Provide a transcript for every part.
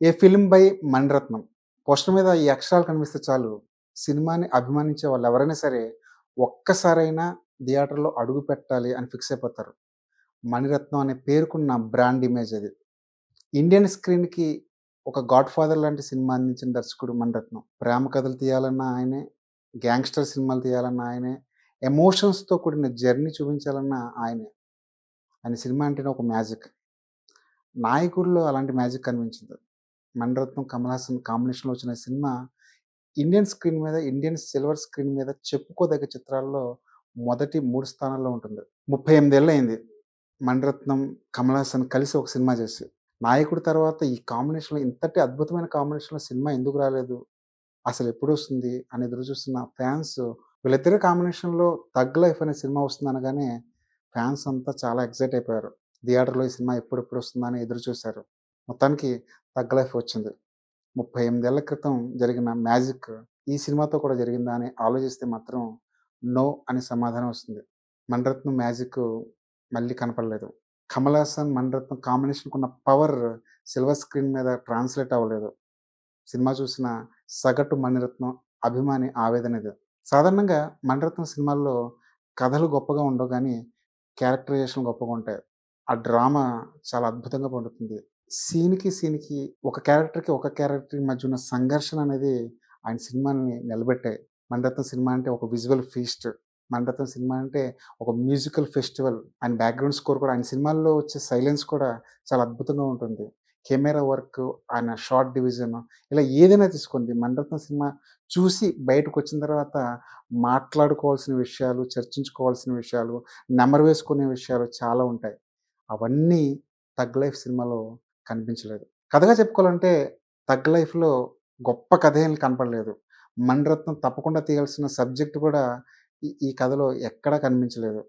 A film by Mani Ratnam. Poster మీద ఈ అక్షరాలు కనిపిస్తే చాలు, సినిమాని అభిమానించే వాళ్ళెవరైనా సరే, ఒక్కసారైనా థియేటర్‌లో అడుగు పెట్టాలి అని ఫిక్స్ అయిపోతారు. మణిరత్నం అనే పేరుకున్న బ్రాండ్ ఇమేజ్ అది. ఇండియన్ స్క్రీన్‌కి ఒక 'గాడ్ ఫాదర్' లాంటి సినిమా అందించిన దర్శకుడు మణిరత్నం. ప్రేమ కథలు తీయాలన్నా ఆయనే, గ్యాంగ్‌స్టర్ సినిమాలు తీయాలన్నా ఆయనే, ఎమోషన్స్‌తో కూడిన జర్నీ చూపించాలన్నా ఆయనే. ఆయన సినిమా అంటేనే ఒక మ్యాజిక్. 'నాయకుడిలో' అలాంటి మ్యాజిక్ కనిపించింది. మణిరత్నం, కమల్ హాసన్ కాంబినేషన్‌లో వచ్చిన సినిమా ఇండియన్ స్క్రీన్ మీద, ఇండియన్ సిల్వర్ స్క్రీన్ మీద చెప్పుకోదగ్గ చిత్రాల్లో మొదటి 3 స్థానాల్లో ఉంటుంది. 38 ఏళ్లయింది మణిరత్నం, కమల్ హాసన్ కలిసి ఒక సినిమా చేసి. 'నాయకుడు' తర్వాత ఈ కాంబినేషన్‌లో ఇంతటి అద్భుతమైన కాంబినేషన్‌లో సినిమా ఎందుకు రాలేదు? అసలెప్పుడొస్తుంది అని ఎదురు చూస్తున్న ఫాన్స్, వీళ్ళిద్దరి కాంబినేషన్‌లో 'థగ్ లైఫ్' అనే సినిమా వస్తుందనగానే ఫాన్స్ అంతా చాలా ఎక్సైట్ అయిపోయారు. థియేటర్‌లో ఈ సినిమా ఎప్పుడెప్పుడొస్తుందా అని ఎదురు చూసారు. మొత్తానికి 'థగ్ లైఫ్' వచ్చింది. 38 ఏళ్ల క్రితం జరిగిన మ్యాజిక్ ఈ సినిమాతో కూడా జరిగిందా అని ఆలోచిస్తే మాత్రం నో అని సమాధానం వస్తుంది. మణిరత్నం మ్యాజిక్ మళ్ళీ కనపడలేదు. కమల్ హాసన్, మణిరత్నం కాంబినేషన్‌కున్న పవర్ సిల్వర్ స్క్రీన్ మీద ట్రాన్స్‌లేట్ అవ్వలేదు. సినిమా చూసిన సగటు మణిరత్నం అభిమాని ఆవేదన ఇది. సాధారణంగా మణిరత్నం సినిమాల్లో కథలు గొప్పగా ఉండవు గానీ, క్యారెక్టరైజేషన్ గొప్పగా ఉంటాయి. ఆ డ్రామా చాలా అద్భుతంగా పండుతుంది. సీన్‌కి ఒక క్యారెక్టర్‌కి మధ్య ఉన్న సంఘర్షణ అనేది ఆయన సినిమాని నిలబెట్టాయి. మణిరత్నం సినిమా అంటే ఒక విజువల్ ఫీస్ట్. మణిరత్నం సినిమా అంటే ఒక మ్యూజికల్ ఫెస్టివల్. ఆయన బ్యాక్‌గ్రౌండ్ స్కోర్ కూడా, ఆయన సినిమాల్లో వచ్చే సైలెన్స్ కూడా చాలా అద్భుతంగా ఉంటుంది. కెమెరా వర్క్, ఆయన షాట్ డివిజన్, ఇలా ఏదైనా తీసుకోండి. మణిరత్నం సినిమా చూసి బయటకొచ్చిన తర్వాత మాట్లాడుకోవాల్సిన విషయాలు, చర్చించుకోవాల్సిన విషయాలు, నెమరు వేసుకునే విషయాలు చాలా ఉంటాయి. అవన్నీ 'థగ్ లైఫ్' సినిమాలో కనిపించలేదు. కథగా చెప్పుకోవాలంటే 'థగ్ లైఫ్‌లో' గొప్ప కథ ఏం కనపడలేదు. మణిరత్నం తప్పకుండా తీయాల్సిన సబ్జెక్ట్ కూడా ఈ కథలో ఎక్కడా కనిపించలేదు.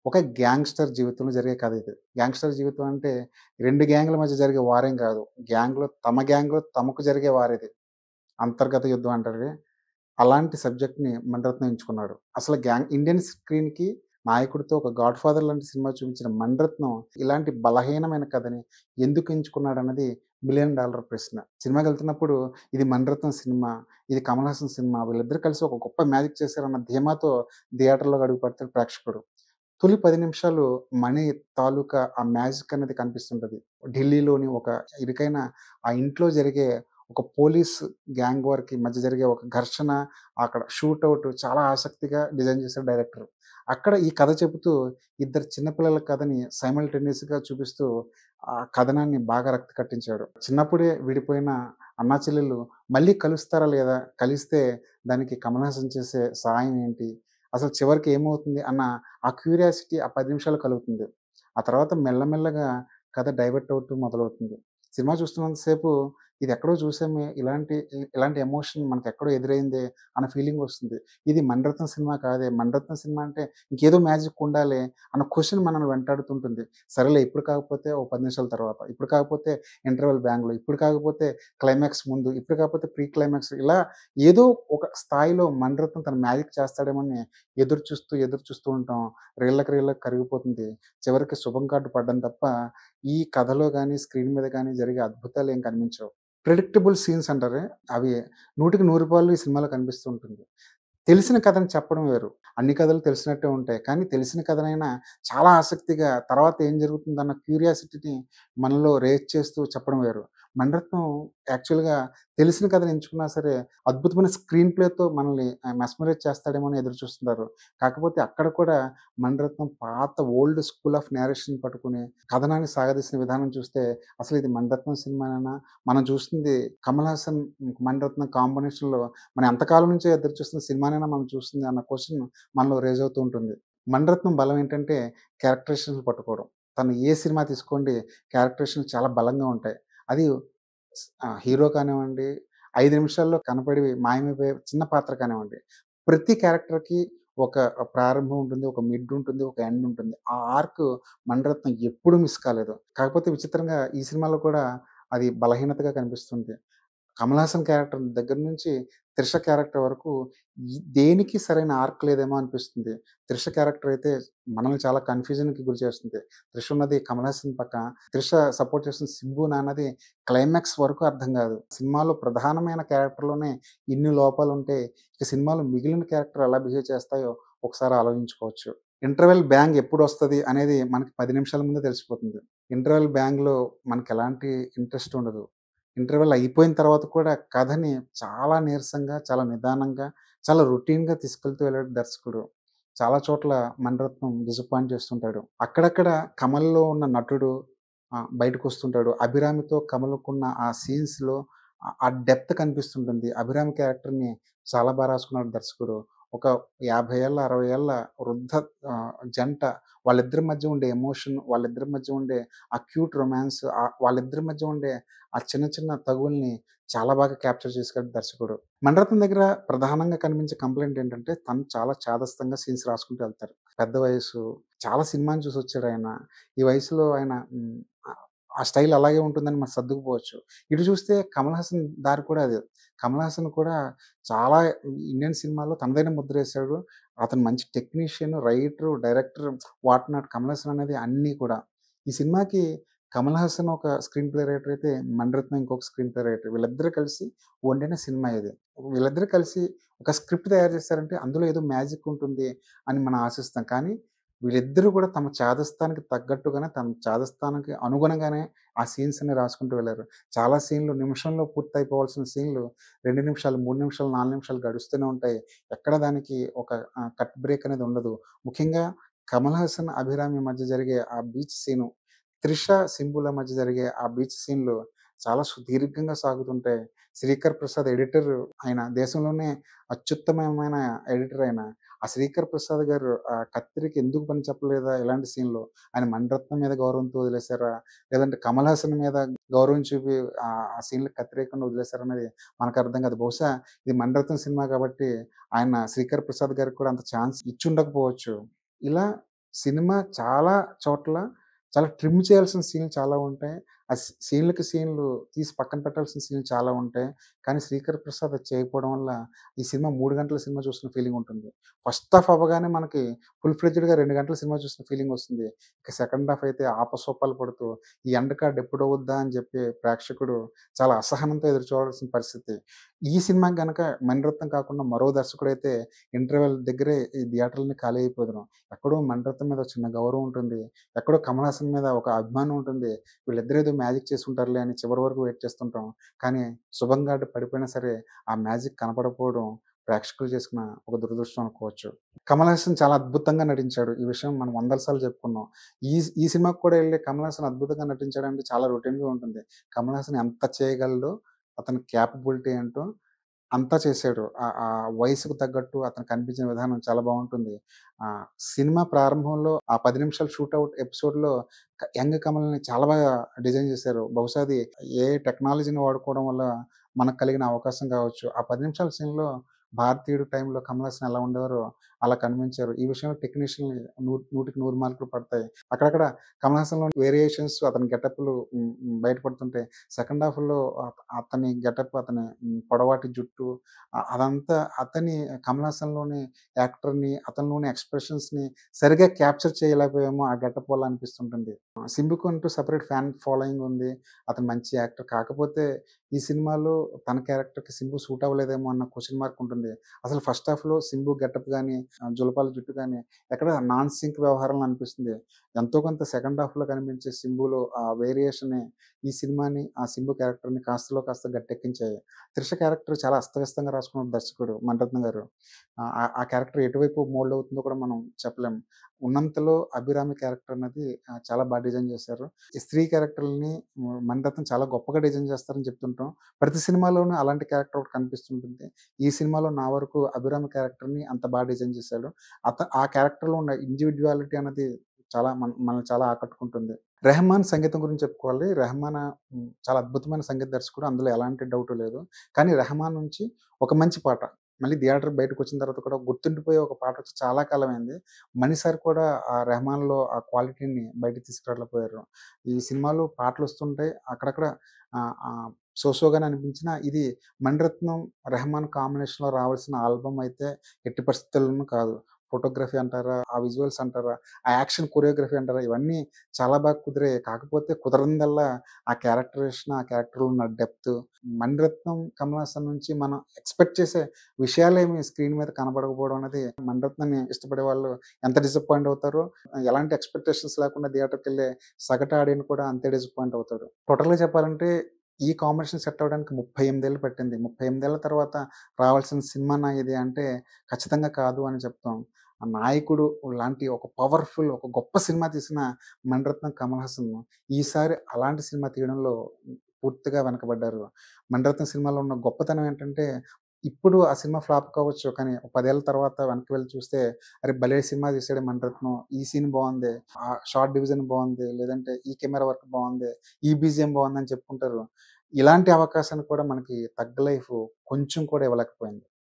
ఒక గ్యాంగ్‌స్టర్ జీవితంలో జరిగే కథ ఇది. గ్యాంగ్‌స్టర్ జీవితం అంటే 2 గ్యాంగ్‌ల మధ్య జరిగే వారేం కాదు. గ్యాంగ్‌లో తమకు జరిగే వారిది. అంతర్గత యుద్ధం అంటారే. అలాంటి సబ్జెక్ట్‌ని మణిరత్నం ఎంచుకున్నాడు. అసలు ఇండియన్ స్క్రీన్‌కి 'నాయకుడితో' ఒక 'గాడ్ ఫాదర్' లాంటి సినిమా చూపించిన మణిరత్నం ఇలాంటి బలహీనమైన కథని ఎందుకు ఎంచుకున్నాడన్నది మిలియన్ డాలర్ ప్రశ్న. సినిమాకెళ్తున్నప్పుడు ఇది మణిరత్నం సినిమా, ఇది కమల్ హాసన్ సినిమా, వీళ్ళిద్దరూ కలిసి ఒక గొప్ప మ్యాజిక్ చేశారన్న ధీమాతో థియేటర్‌లోకి అడుగుపెడతాడు ప్రేక్షకుడు. తొలి 10 నిమిషాలు మణి తాలూకా ఆ మ్యాజిక్ అనేది కనిపిస్తుంటది. ఢిల్లీలోని ఒక ఇరుకైన ఆ ఇంట్లో జరిగే ఒక పోలీస్ గ్యాంగ్ వార్‌కి మధ్య జరిగే ఒక ఘర్షణ, అక్కడ షూటౌట్ చాలా ఆసక్తిగా డిజైన్ చేశాడు డైరెక్టర్. అక్కడ ఈ కథ చెబుతూ ఇద్దరు చిన్న పిల్లల కథని సైమల్టేనియస్‌గా చూపిస్తూ ఆ కథనాన్ని బాగా రక్తి కట్టించాడు. చిన్నప్పుడే విడిపోయిన అన్నా చెల్లెళ్ళు మళ్ళీ కలుస్తారా లేదా? కలిస్తే దానికి కమల్ హాసన్ చేసే సహాయం ఏంటి? అసలు చివరికి ఏమవుతుంది అన్న ఆ క్యూరియాసిటీ ఆ 10 నిమిషాలు కలుగుతుంది. ఆ తర్వాత మెల్లమెల్లగా కథ డైవర్ట్ అవుతూ మొదలవుతుంది. సినిమా చూస్తున్నంత సేపు ఇదెక్కడో చూసామే, ఇలాంటి ఎమోషన్ మనకెక్కడో ఎదురైందే అన్న ఫీలింగొస్తుంది. ఇది మణిరత్నం సినిమా కాదే, మణిరత్నం సినిమా అంటే ఇంకేదో మ్యాజిక్ ఉండాలే అన్న క్వెషన్ మనల్ని వెంటాడుతుంటుంది. సరేలే ఇప్పుడు కాకపోతే ఓ 10 నిమిషాల తర్వాత, ఇప్పుడు కాకపోతే ఇంటర్వల్ బ్యాంగ్‌లో, ఇప్పుడు కాకపోతే క్లైమాక్స్ ముందు, ఇప్పుడు కాకపోతే ప్రీ క్లైమాక్స్, ఇలా ఏదో ఒక స్థాయిలో మణిరత్నం తన మ్యాజిక్ చేస్తాడేమోని ఎదురు చూస్తూ ఉంటాం. రీళ్ళకి కరిగిపోతుంది. చివరికి శుభం కార్డ్ పడ్డం తప్ప, ఈ కథలో గాని, స్క్రీన్ మీద గాని జరిగే అద్భుతాలేం కనిపించవు. ప్రెడిక్టబుల్ సీన్స్ అంటారే, అవి 100కి 100 పాళ్ళు ఈ సినిమాలో కనిపిస్తూ ఉంటుంది. తెలిసిన కథని చెప్పడం వేరు. అన్ని కథలు తెలిసినట్టే ఉంటాయి. కానీ తెలిసిన కథనైనా చాలా ఆసక్తిగా తర్వాత ఏం జరుగుతుందన్న క్యూరియాసిటీని మనలో రేజ్ చేస్తూ చెప్పడం వేరు. మణిరత్నం యాక్చువల్‌గా తెలిసిన కథను ఎంచుకున్నా సరే, అద్భుతమైన స్క్రీన్ ప్లేతో మనల్ని మెస్మరైజ్ చేస్తాడేమో అని ఎదురు చూస్తున్నారు. కాకపోతే అక్కడ కూడా మణిరత్నం పాత ఓల్డ్ స్కూల్ ఆఫ్ నేరేషన్ పట్టుకొని కథనాన్ని సాగదీసిన విధానం చూస్తే అసలు ఇది మణిరత్నం సినిమానేనా? మనం చూస్తుంది కమల్ హాసన్, మణిరత్నం కాంబినేషన్‌లో మనం ఎంతకాలం నుంచో ఎదురు చూస్తున్న సినిమానేనా మనం చూస్తుంది అన్న క్వెషన్ మనలో రైజ్ అవుతూ ఉంటుంది. మణిరత్నం బలం ఏంటంటే క్యారెక్టరైజేషన్‌లు పట్టుకోవడం. తను ఏ సినిమా తీసుకోండి, క్యారెక్టరైజేషన్‌లు చాలా బలంగా ఉంటాయి. అది హీరో కానివ్వండి, 5 నిమిషాల్లో కనపడి మాయమైపోయే చిన్న పాత్ర కానివ్వండి, ప్రతి క్యారెక్టర్‌కి ఒక ప్రారంభం ఉంటుంది, ఒక మిడ్ ఉంటుంది, ఒక ఎండ్ ఉంటుంది. ఆ ఆర్క్ మణిరత్నం ఎప్పుడు మిస్ కాలేదు. కాకపోతే విచిత్రంగా ఈ సినిమాలో కూడా అది బలహీనతగా కనిపిస్తుంది. కమల్ హాసన్ క్యారెక్టర్ దగ్గర నుంచి 'త్రిష' క్యారెక్టర్ వరకు దేనికి సరైన ఆర్క్ లేదేమో అనిపిస్తుంది. 'త్రిష' క్యారెక్టర్ అయితే మనల్ని చాలా కన్‌ఫ్యూజన్‌కి గురి చేస్తుంది. 'త్రిష' ఉన్నది కమల్ హాసన్ పక్కన, 'త్రిష' సపోర్ట్ చేస్తున్న 'శింబునా' అన్నది క్లైమాక్స్ వరకు అర్థం కాదు. సినిమాలో ప్రధానమైన క్యారెక్టర్‌లోనే ఇన్ని లోపాలుంటే, ఇక సినిమాలో మిగిలిన క్యారెక్టర్ ఎలా బిహేవ్ చేస్తాయో ఒకసారి ఆలోచించుకోవచ్చు. ఇంటర్వెల్ బ్యాంగ్ ఎప్పుడొస్తది అనేది మనకి 10 నిమిషాల ముందే తెలిసిపోతుంది. ఇంటర్వెల్ బ్యాంగ్‌లో మనకెలాంటి ఇంట్రెస్ట్ ఉండదు. ఇంటర్వెల్ అయిపోయిన తర్వాత కూడా కథని చాలా నీరసంగా, చాలా నిదానంగా, చాలా రొటీన్‌గా తీసుకెళ్తూ వెళ్ళాడు దర్శకుడు. చాలా చోట్ల మణిరత్నం డిసప్పాయింట్ చేస్తుంటాడు. అక్కడక్కడ కమల్‌లో ఉన్న నటుడు బయటకొస్తుంటాడు. అభిరామితో కమల్‌కున్న ఆ సీన్స్‌లో ఆ డెప్త్ కనిపిస్తుంటుంది. అభిరామి క్యారెక్టర్‌ని చాలా రాసుకున్నాడు దర్శకుడు. ఒక 50 ఏళ్ల, 60 ఏళ్ల వృద్ధ జంట వాళ్ళిద్దరి మధ్య ఉండే ఎమోషన్, వాళ్ళిద్దరి మధ్య ఉండే ఆ క్యూట్ రొమాన్స్, వాళ్ళిద్దరి మధ్య ఉండే ఆ చిన్న చిన్న తగువుల్ని చాలా బాగా క్యాప్చర్ చేసాడు దర్శకుడు. మణిరత్నం దగ్గర ప్రధానంగా కనిపించే కంప్లెయింట్ ఏంటంటే, తను చాలా చాదస్తంగా సీన్స్ రాసుకుంటూ వెళ్తారు. పెద్ద వయసు, చాలా సినిమాని చూసొచ్చాడాయన. ఈ వయసులో ఆయన ఆ స్టైల్ అలాగే ఉంటుందని మనం సర్దుకుపోవచ్చు. ఇటు చూస్తే కమల్ హాసన్ దారి కూడా అదే. కమల్ హాసన్ కూడా చాలా ఇండియన్ సినిమాలో తనదైన ముద్రేశాడు. అతను మంచి technician, writer, director what not Kamal Haasan అనేది అన్నీ కూడా. ఈ సినిమాకి కమల్ హాసన్ ఒక స్క్రీన్ ప్లే రైటర్ అయితే, మణిరత్నం ఇంకొక స్క్రీన్ ప్లే రైటర్. వీళ్ళిద్దరూ కలిసి వండిన సినిమా ఇది. వీళ్ళిద్దరూ కలిసి ఒక స్క్రిప్ట్ తయారు చేశారంటే అందులో ఏదో మ్యాజిక్ ఉంటుంది అని మనం ఆశిస్తాం. కానీ వీళ్ళిద్దరూ కూడా తమ చాదస్తానికి తగ్గట్టుగానే, తమ చాదస్తానికి అనుగుణంగానే ఆ సీన్స్ అన్ని రాసుకుంటూ వెళ్లారు. చాలా సీన్‌లు నిమిషంలో పూర్తయిపోవాల్సిన సీన్‌లు 2 నిమిషాలు, 3 నిమిషాలు, 4 నిమిషాలు గడుస్తూనే ఉంటాయి. ఎక్కడ దానికి ఒక కట్ బ్రేక్ అనేది ఉండదు. ముఖ్యంగా కమల్ హాసన్, అభిరామి మధ్య జరిగే ఆ బీచ్ సీను, త్రిష, సింబుల మధ్య జరిగే ఆ బీచ్ సీన్‌లు చాలా సుదీర్ఘంగా సాగుతుంటాయి. శ్రీకర్ ప్రసాద్ ఎడిటర్, ఆయన దేశంలోనే అత్యుత్తమమైన ఎడిటర్ ఆయన. ఆ శ్రీకర్ ప్రసాద్ గారు కత్తిరికి ఎందుకు పని చెప్పలేదా ఇలాంటి సీన్‌లో? ఆయన మణిరత్నం మీద గౌరవంతో వదిలేసారా? లేదంటే కమల్ హాసన్ మీద గౌరవం చూపి ఆ సీన్‌లకి కత్తిరేయకుండా వదిలేసారన్నది మనకర్థం కాదు. బహుశా ఇది మణిరత్నం సినిమా కాబట్టి ఆయన శ్రీకర్ ప్రసాద్ గారికి కూడా అంత ఛాన్స్ ఇచ్చుండకపోవచ్చు. ఇలా సినిమా చాలా చోట్ల చాలా ట్రిమ్ చేయాల్సిన సీన్‌లు చాలా ఉంటాయి. ఆ సీన్‌లకి సీన్‌లు తీసి పక్కన పెట్టాల్సిన సీన్‌లు చాలా ఉంటాయి. కానీ 'శ్రీకర్ ప్రసాద్' అది చేయకపోవడం వల్ల ఈ సినిమా 3 గంటల సినిమా చూసిన ఫీలింగ్ ఉంటుంది. ఫస్ట్ హాఫ్ అవ్వగానే మనకి ఫుల్ ఫ్లెడ్జ్డ్‌గా 2 గంటల సినిమా చూసిన ఫీలింగ్ వస్తుంది. ఇక సెకండ్ హాఫ్ అయితే ఆపసోపాలు పడుతూ ఈ ఎండ్ కార్డ్ ఎప్పుడవుద్దా అని చెప్పి ప్రేక్షకుడు చాలా అసహనంతో ఎదురు చూడాల్సిన పరిస్థితి. ఈ సినిమాకి గనక మణిరత్నం కాకుండా మరో దర్శకుడైతే ఇంటర్వెల్ దగ్గరే ఈ థియేటర్‌లన్నీ ఖాళీ అయిపోదును. ఎక్కడో మణిరత్నం మీద ఒక చిన్న గౌరవం ఉంటుంది. ఎక్కడో కమల్ హాసన్ మీద ఒక అభిమానం ఉంటుంది. వీళ్ళిద్దరూ ఏదో మ్యాజిక్ చేసుంటారులే అని చివరి వరకు వెయిట్ చేస్తుంటాం. కానీ శుభం గాడు పడిపోయినా సరే ఆ మ్యాజిక్ కనపడకపోవడం ప్రేక్షకులు చేసుకున్న ఒక దురదృష్టం అనుకోవచ్చు. కమల్ హాసన్ చాలా అద్భుతంగా నటించాడు. ఈ విషయం మనం వందల సార్లు చెప్పుకున్నాం. ఈ ఈ సినిమాకి కూడా ఎళ్లి కమల్ హాసన్ అద్భుతంగా నటించాడంటే చాలా రొటీన్‌గా ఉంటుంది. కమల్ హాసన్ ఎంత చేయగలడో, అతని కేపబిలిటీ ఏంటో అంతా చేశాడు. ఆ వయసుకు తగ్గట్టు అతను కనిపించిన విధానం చాలా బావుంటుంది. సినిమా ప్రారంభంలో ఆ 10 నిమిషాల షూటౌట్ ఎపిసోడ్‌లో యంగ్ కమల్‌ని చాలా బాగా డిజైన్ చేశారు. బహుశా అది టెక్నాలజీని వాడుకోవడం వల్ల మనకు కలిగిన అవకాశం కావచ్చు. ఆ 10 నిమిషాల సీన్‌లో భారతీయుడు టైంలో కమల్ హాసన్ ఎలా ఉండేవారో అలా కనిపించారు. ఈ విషయంలో టెక్నీషియన్‌లు 100కి 100 మార్కులు పడతాయి. అక్కడక్కడ కమల్ హాసన్‌లోని వేరియేషన్స్, అతని గెటప్‌లు బయటపడుతుంటాయి. సెకండ్ హాఫ్‌లో అతని గెటప్, అతని పొడవాటి జుట్టు, అదంతా అతని కమల్ హాసన్‌లోని యాక్టర్‌ని, అతనిలోని ఎక్స్‌ప్రెషన్స్‌ని సరిగ్గా క్యాప్చర్ చేయలేకపోయామో ఆ గెటప్ వల్ల అనిపిస్తుంటుంది. 'సింబుకు' అంటూ సెపరేట్ ఫ్యాన్ ఫాలోయింగ్ ఉంది. అతను మంచి యాక్టర్. కాకపోతే ఈ సినిమాలో తన క్యారెక్టర్‌కి సింబు సూట్ అవ్వలేదేమో అన్న క్వెషన్ మార్క్ ఉంటుంది. అసలు ఫస్ట్ హాఫ్‌లో సింబు గెటప్ గాని, జులపాల జుట్టు గాని ఎక్కడ నాన్ సింక్ వ్యవహారంలా అనిపిస్తుంది. ఎంతో కొంత సెకండ్ హాఫ్‌లో కనిపించే సింబులో ఆ వేరియేషనే ఈ సినిమాని, ఆ సింబు క్యారెక్టర్‌ని కాస్తలో కాస్త గట్టెక్కించాయి. 'త్రిష' క్యారెక్టర్ చాలా అస్తవ్యస్తంగా రాసుకున్నాడు దర్శకుడు మణిరత్నం గారు. ఆ క్యారెక్టర్ ఎటువైపు మోల్డ్ అవుతుందో కూడా మనం చెప్పలేం. ఉన్నంతలో అభిరామి క్యారెక్టర్ అన్నది చాలా డిజైన్ చేశారు. ఈ స్త్రీ క్యారెక్టర్‌లని మణిరత్నం చాలా గొప్పగా డిజైన్ చేస్తారని చెప్తుంటాం. ప్రతి సినిమాలోనూ అలాంటి క్యారెక్టర్ ఒకటి కనిపిస్తుంటుంది. ఈ సినిమాలో నా వరకు అభిరామి క్యారెక్టర్‌ని అంత డిజైన్ చేశాడు. ఆ క్యారెక్టర్‌లో ఉన్న ఇండివిడ్యువాలిటీ అన్నది చాలా మనల్ని చాలా ఆకట్టుకుంటుంది. రెహమాన్ సంగీతం గురించి చెప్పుకోవాలి. రెహమాన్ చాలా అద్భుతమైన సంగీత దర్శకుడు. అందులో ఎలాంటి డౌటు లేదు. కానీ రెహమాన్ నుంచి ఒక మంచి పాట మళ్ళీ థియేటర్ బయటకొచ్చిన తర్వాత కూడా గుర్తుండిపోయే ఒక పాటొచ్చి చాలా కాలమైంది. మణి సార్ కూడా ఆ 'రెహమాన్‌లో' ఆ క్వాలిటీని బయటికి తీసుకురాలేకపోయారు. ఈ సినిమాలో పాటలొస్తుంటాయి. అక్కడక్కడ సోసోగానే అనిపించినా ఇది మణిరత్నం, రెహమాన్ కాంబినేషన్‌లో రావాల్సిన ఆల్బమ్ అయితే ఎట్టి పరిస్థితుల్లోనూ కాదు. ఫోటోగ్రఫీ అంటారా? ఆ విజువల్స్ అంటారా? ఆ యాక్షన్ కొరియోగ్రఫీ అంటారా? ఇవన్నీ చాలా బాగా కుదిరాయి. కాకపోతే కుదరందల్లా ఆ క్యారెక్టరేషన్, ఆ క్యారెక్టర్‌లో ఉన్న డెప్త్, మణిరత్నం, కమల్ హాసన్ నుంచి మనం ఎక్స్‌పెక్ట్ చేసే విషయాలేమి స్క్రీన్ మీద కనబడకపోవడం అనేది మణిరత్నంని ఇష్టపడే వాళ్ళు ఎంత డిసప్పాయింట్ అవుతారో, ఎలాంటి ఎక్స్‌పెక్టేషన్స్ లేకుండా థియేటర్‌కెళ్ళే సగటు ఆడియన్స్ కూడా అంతే డిసప్పాయింట్ అవుతారు. టోటల్‌గా చెప్పాలంటే ఈ కాంబినేషన్ సెట్ అవ్వడానికి 38 ఏళ్ళు పట్టింది. 38 ఏళ్ల తర్వాత రావాల్సిన సినిమానా ఇది అంటే ఖచ్చితంగా కాదు అని చెప్తాం. ఆ 'నాయకుడు' లాంటి ఒక పవర్‌ఫుల్, ఒక గొప్ప సినిమా తీసిన మణిరత్నం, కమల్ హాసన్ ఈసారి అలాంటి సినిమా తీయడంలో పూర్తిగా వెనకబడ్డారు. మణిరత్నం సినిమాలో ఉన్న గొప్పతనం ఏంటంటే, ఇప్పుడు ఆ సినిమా ఫ్లాప్ కావచ్చు. కానీ ఒక 10 ఏళ్ల తర్వాత వెనక్కి వెళ్లి చూస్తే, అరే! భలే సినిమా తీసాడే మణిరత్నం. ఈ సీన్ బావుంది. ఆ షాట్ డివిజన్ బావుంది. లేదంటే ఈ కెమెరా వర్క్ బావుంది. ఈ బీజీఎం బావుందని చెప్పుకుంటారు. ఇలాంటి అవకాశాన్ని కూడా మనకి 'థగ్ లైఫ్' కొంచెం కూడా ఇవ్వలేకపోయింది.